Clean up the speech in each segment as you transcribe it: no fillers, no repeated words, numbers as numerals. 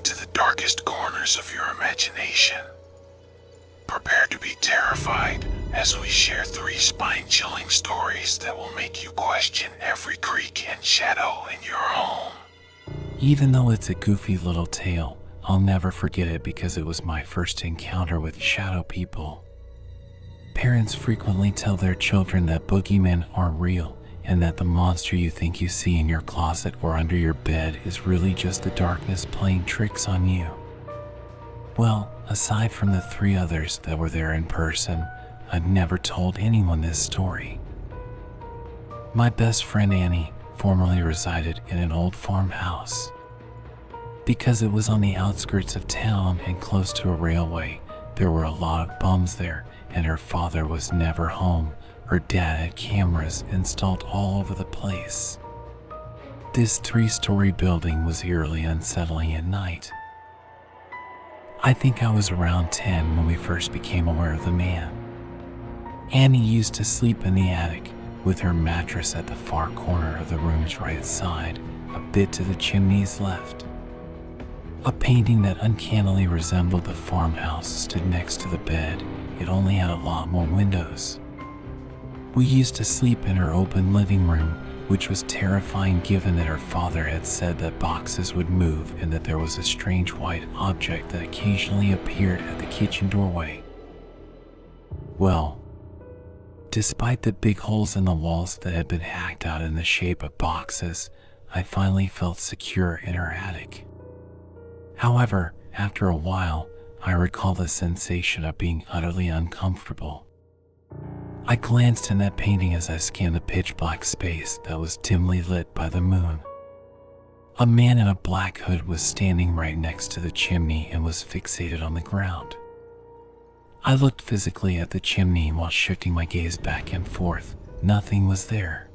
into the darkest corners of your imagination. Prepare to be terrified as we share 3 spine-chilling stories that will make you question every creak and shadow in your home. Even though it's a goofy little tale, I'll never forget it because it was my first encounter with shadow people. Parents frequently tell their children that boogeymen aren't real and that the monster you think you see in your closet or under your bed is really just the darkness playing tricks on you. Well, aside from the 3 others that were there in person, I'd never told anyone this story. My best friend Annie formerly resided in an old farmhouse. Because it was on the outskirts of town and close to a railway, there were a lot of bums there, and her father was never home. Her dad had cameras installed all over the place. This 3-story building was eerily unsettling at night. I think I was around 10 when we first became aware of the man. Annie used to sleep in the attic with her mattress at the far corner of the room's right side, a bit to the chimney's left. A painting that uncannily resembled the farmhouse stood next to the bed. It only had a lot more windows. We used to sleep in her open living room, which was terrifying given that her father had said that boxes would move and that there was a strange white object that occasionally appeared at the kitchen doorway. Well, despite the big holes in the walls that had been hacked out in the shape of boxes, I finally felt secure in her attic. However, after a while, I recall the sensation of being utterly uncomfortable. I glanced in that painting as I scanned the pitch-black space that was dimly lit by the moon. A man in a black hood was standing right next to the chimney and was fixated on the ground. I looked physically at the chimney while shifting my gaze back and forth. Nothing was there.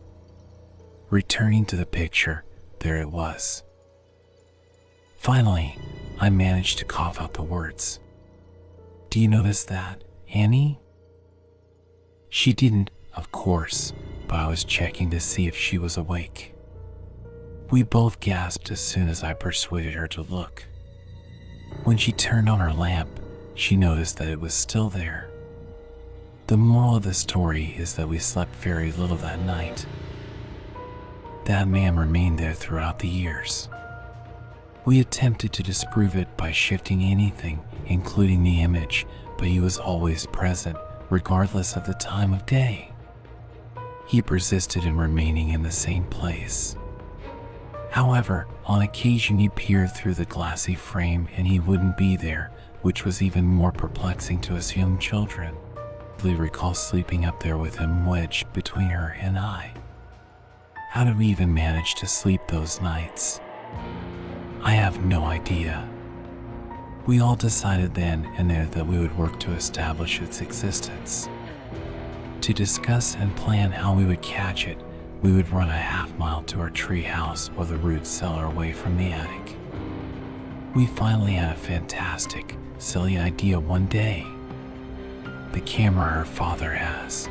Returning to the picture, there it was. Finally, I managed to cough out the words. "Do you notice that, Annie?" She didn't, of course, but I was checking to see if she was awake. We both gasped as soon as I persuaded her to look. When she turned on her lamp, she noticed that it was still there. The moral of the story is that we slept very little that night. That man remained there throughout the years. We attempted to disprove it by shifting anything, including the image, but he was always present, regardless of the time of day. He persisted in remaining in the same place. However, on occasion he peered through the glassy frame and he wouldn't be there, which was even more perplexing to us young children. I recall sleeping up there with him wedged between her and I. How did we even manage to sleep those nights? I have no idea. We all decided then and there that we would work to establish its existence. To discuss and plan how we would catch it, we would run a half-mile to our tree house or the root cellar away from the attic. We finally had a fantastic, silly idea one day. The camera her father has.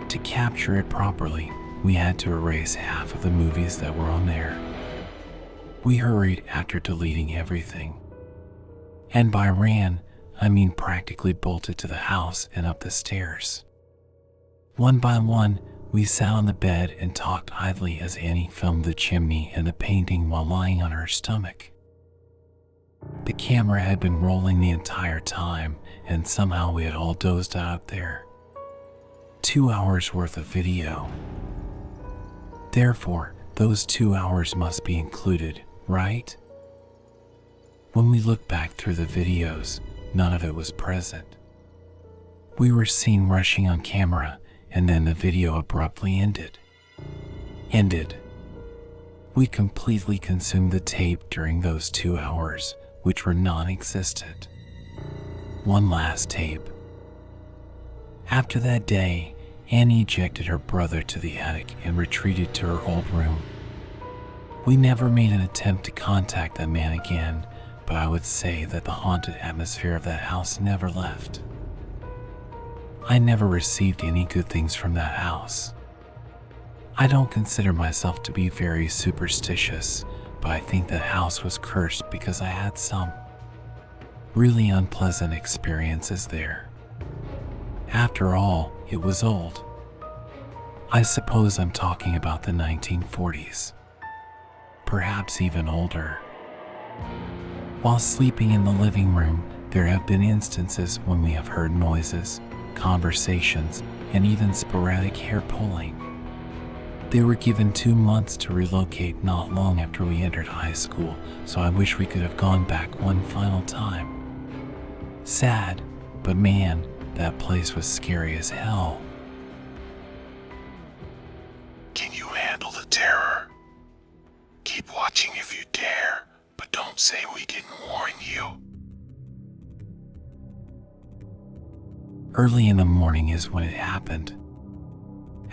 To capture it properly, we had to erase half of the movies that were on there. We hurried after deleting everything. And by ran, I mean practically bolted to the house and up the stairs. One by one, we sat on the bed and talked idly as Annie filmed the chimney and the painting while lying on her stomach. The camera had been rolling the entire time, and somehow we had all dozed out there. 2 hours worth of video. Therefore, those 2 hours must be included, right? When we looked back through the videos, none of it was present. We were seen rushing on camera, and then the video abruptly ended. We completely consumed the tape during those 2 hours, which were non-existent. One last tape. After that day, Annie ejected her brother to the attic and retreated to her old room. We never made an attempt to contact that man again, but I would say that the haunted atmosphere of that house never left. I never received any good things from that house. I don't consider myself to be very superstitious, but I think the house was cursed because I had some really unpleasant experiences there. After all, it was old. I suppose I'm talking about the 1940s. Perhaps even older. While sleeping in the living room, there have been instances when we have heard noises, conversations, and even sporadic hair pulling. They were given 2 months to relocate not long after we entered high school, so I wish we could have gone back one final time. Sad, but man, that place was scary as hell. Can you handle the terror? Keep watching if you dare, but don't say we didn't warn you. Early in the morning is when it happened.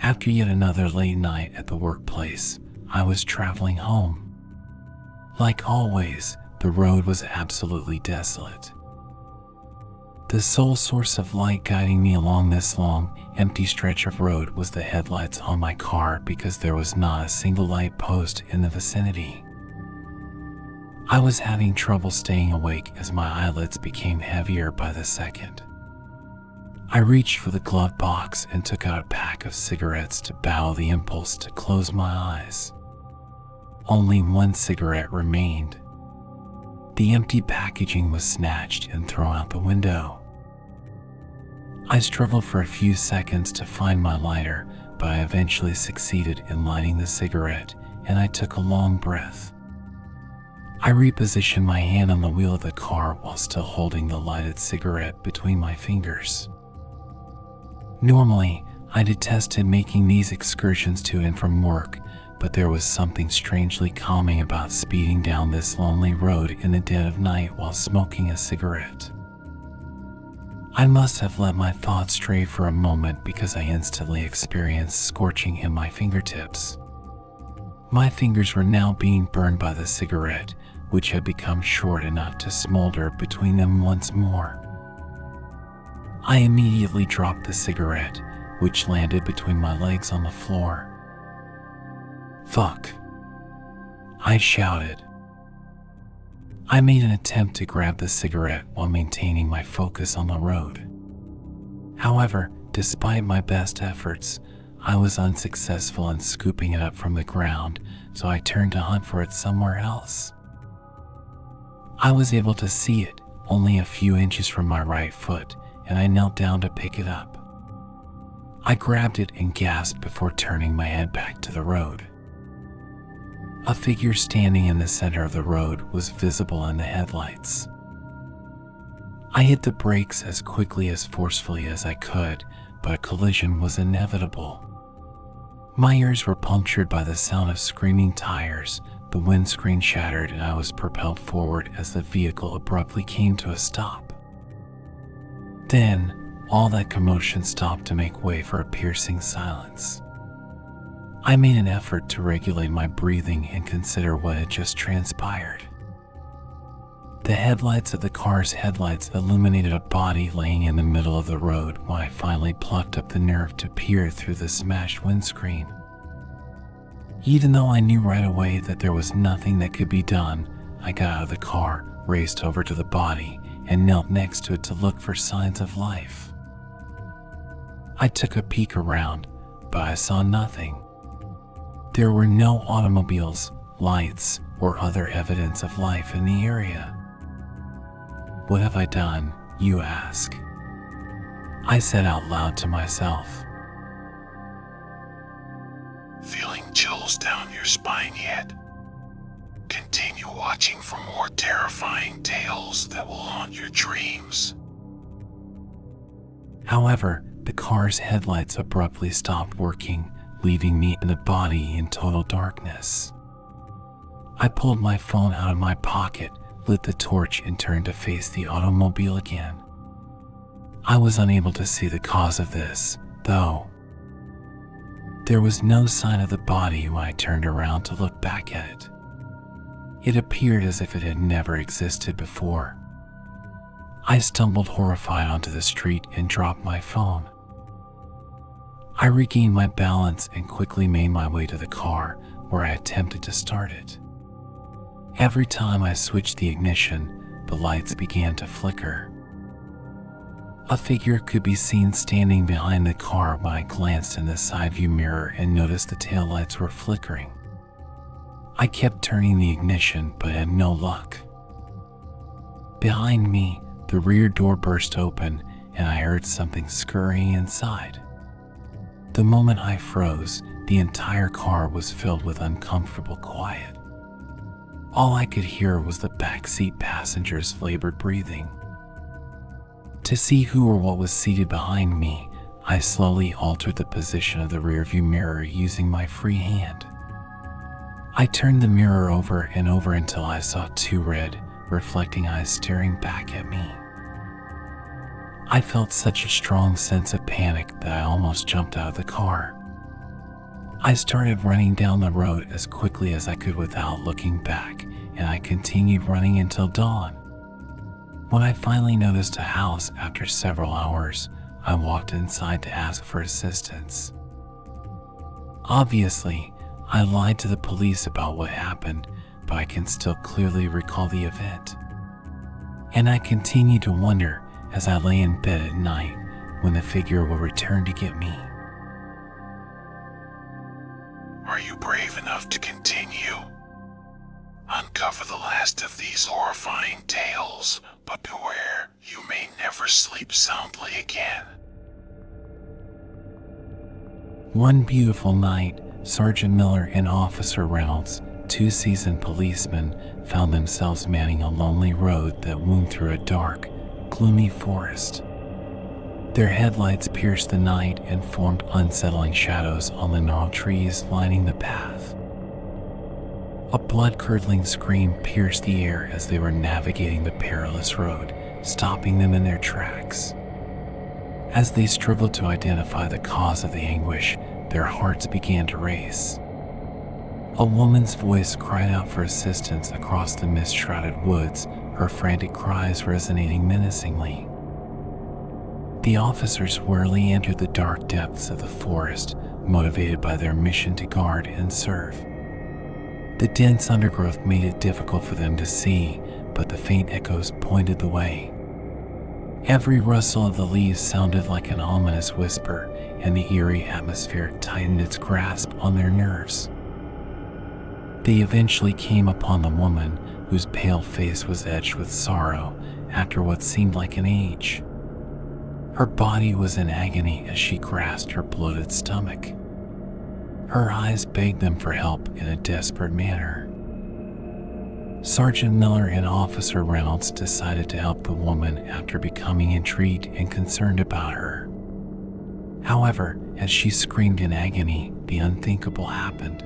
After yet another late night at the workplace, I was traveling home. Like always, the road was absolutely desolate. The sole source of light guiding me along this long, empty stretch of road was the headlights on my car because there was not a single light post in the vicinity. I was having trouble staying awake as my eyelids became heavier by the second. I reached for the glove box and took out a pack of cigarettes to battle the impulse to close my eyes. Only one cigarette remained. The empty packaging was snatched and thrown out the window. I struggled for a few seconds to find my lighter, but I eventually succeeded in lighting the cigarette, and I took a long breath. I repositioned my hand on the wheel of the car while still holding the lighted cigarette between my fingers. Normally, I detested making these excursions to and from work, but there was something strangely calming about speeding down this lonely road in the dead of night while smoking a cigarette. I must have let my thoughts stray for a moment because I instantly experienced scorching in my fingertips. My fingers were now being burned by the cigarette, which had become short enough to smolder between them once more. I immediately dropped the cigarette, which landed between my legs on the floor. "Fuck," I shouted. I made an attempt to grab the cigarette while maintaining my focus on the road. However, despite my best efforts, I was unsuccessful in scooping it up from the ground, so I turned to hunt for it somewhere else. I was able to see it only a few inches from my right foot, and I knelt down to pick it up. I grabbed it and gasped before turning my head back to the road. A figure standing in the center of the road was visible in the headlights. I hit the brakes as quickly as forcefully as I could, but a collision was inevitable. My ears were punctured by the sound of screaming tires, the windscreen shattered, and I was propelled forward as the vehicle abruptly came to a stop. Then, all that commotion stopped to make way for a piercing silence. I made an effort to regulate my breathing and consider what had just transpired. The headlights of the car's headlights illuminated a body laying in the middle of the road when I finally plucked up the nerve to peer through the smashed windscreen. Even though I knew right away that there was nothing that could be done, I got out of the car, raced over to the body, and knelt next to it to look for signs of life. I took a peek around, but I saw nothing. There were no automobiles, lights, or other evidence of life in the area. What have I done, you ask? I said out loud to myself. Feeling chills down your spine yet? Continue watching for more terrifying tales that will haunt your dreams. However, the car's headlights abruptly stopped working, leaving me and the body in total darkness. I pulled my phone out of my pocket, lit the torch, and turned to face the automobile again. I was unable to see the cause of this, though. There was no sign of the body when I turned around to look back at it. It appeared as if it had never existed before. I stumbled horrified onto the street and dropped my phone. I regained my balance and quickly made my way to the car, where I attempted to start it. Every time I switched the ignition, the lights began to flicker. A figure could be seen standing behind the car when I glanced in the side view mirror and noticed the taillights were flickering. I kept turning the ignition but had no luck. Behind me, the rear door burst open and I heard something scurrying inside. The moment I froze, the entire car was filled with uncomfortable quiet. All I could hear was the backseat passengers' labored breathing. To see who or what was seated behind me, I slowly altered the position of the rearview mirror using my free hand. I turned the mirror over and over until I saw two red, reflecting eyes staring back at me. I felt such a strong sense of panic that I almost jumped out of the car. I started running down the road as quickly as I could without looking back, and I continued running until dawn. When I finally noticed a house after several hours, I walked inside to ask for assistance. Obviously, I lied to the police about what happened, but I can still clearly recall the event. And I continued to wonder as I lay in bed at night when the figure will return to get me. Are you brave enough to continue? Uncover the last of these horrifying tales, but beware, you may never sleep soundly again. One beautiful night, Sergeant Miller and Officer Reynolds, two seasoned policemen, found themselves manning a lonely road that wound through a dark, gloomy forest. Their headlights pierced the night and formed unsettling shadows on the gnarled trees lining the path. A blood-curdling scream pierced the air as they were navigating the perilous road, stopping them in their tracks. As they struggled to identify the cause of the anguish, their hearts began to race. A woman's voice cried out for assistance across the mist-shrouded woods, her frantic cries resonating menacingly. The officers warily entered the dark depths of the forest, motivated by their mission to guard and serve. The dense undergrowth made it difficult for them to see, but the faint echoes pointed the way. Every rustle of the leaves sounded like an ominous whisper, and the eerie atmosphere tightened its grasp on their nerves. They eventually came upon the woman, whose pale face was etched with sorrow after what seemed like an age. Her body was in agony as she grasped her bloated stomach. Her eyes begged them for help in a desperate manner. Sergeant Miller and Officer Reynolds decided to help the woman after becoming intrigued and concerned about her. However, as she screamed in agony, the unthinkable happened.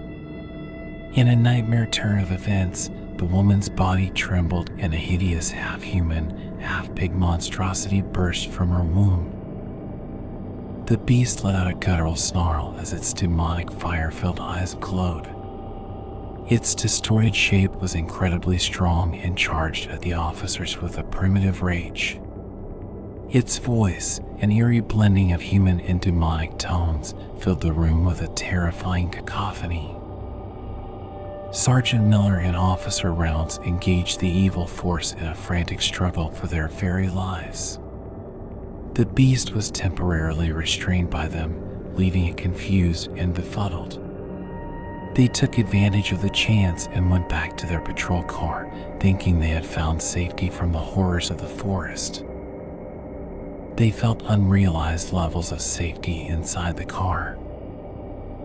In a nightmare turn of events, the woman's body trembled and a hideous half-human, half-pig monstrosity burst from her womb. The beast let out a guttural snarl as its demonic fire-filled eyes glowed. Its distorted shape was incredibly strong and charged at the officers with a primitive rage. Its voice, an eerie blending of human and demonic tones, filled the room with a terrifying cacophony. Sergeant Miller and Officer Reynolds engaged the evil force in a frantic struggle for their very lives. The beast was temporarily restrained by them, leaving it confused and befuddled. They took advantage of the chance and went back to their patrol car, thinking they had found safety from the horrors of the forest. They felt unrealized levels of safety inside the car.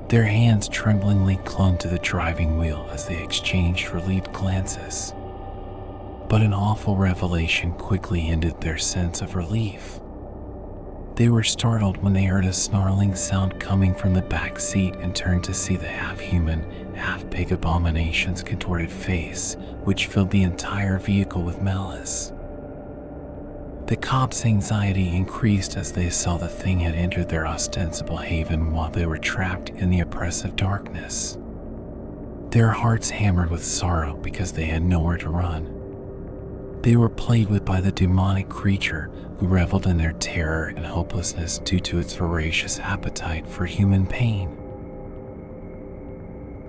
Their hands tremblingly clung to the driving wheel as they exchanged relieved glances. But an awful revelation quickly ended their sense of relief. They were startled when they heard a snarling sound coming from the back seat and turned to see the half-human, half-pig abomination's contorted face, which filled the entire vehicle with malice. The cops' anxiety increased as they saw the thing had entered their ostensible haven while they were trapped in the oppressive darkness. Their hearts hammered with sorrow because they had nowhere to run. They were played with by the demonic creature who reveled in their terror and hopelessness due to its voracious appetite for human pain.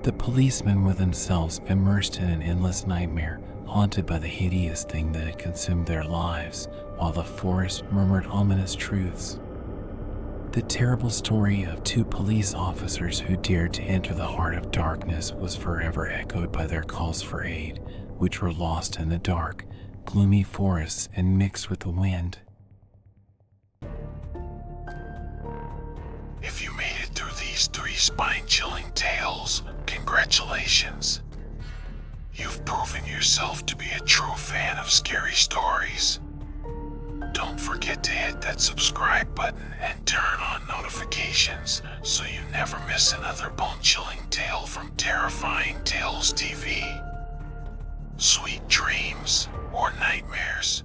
The policemen were themselves immersed in an endless nightmare, haunted by the hideous thing that had consumed their lives, while the forest murmured ominous truths. The terrible story of two police officers who dared to enter the heart of darkness was forever echoed by their calls for aid, which were lost in the dark, gloomy forests and mixed with the wind. If you made it through these 3 spine-chilling tales, congratulations. You've proven yourself to be a true fan of scary stories. Don't forget to hit that subscribe button and turn on notifications so you never miss another bone-chilling tale from Terrifying Tales TV. Sweet dreams or nightmares.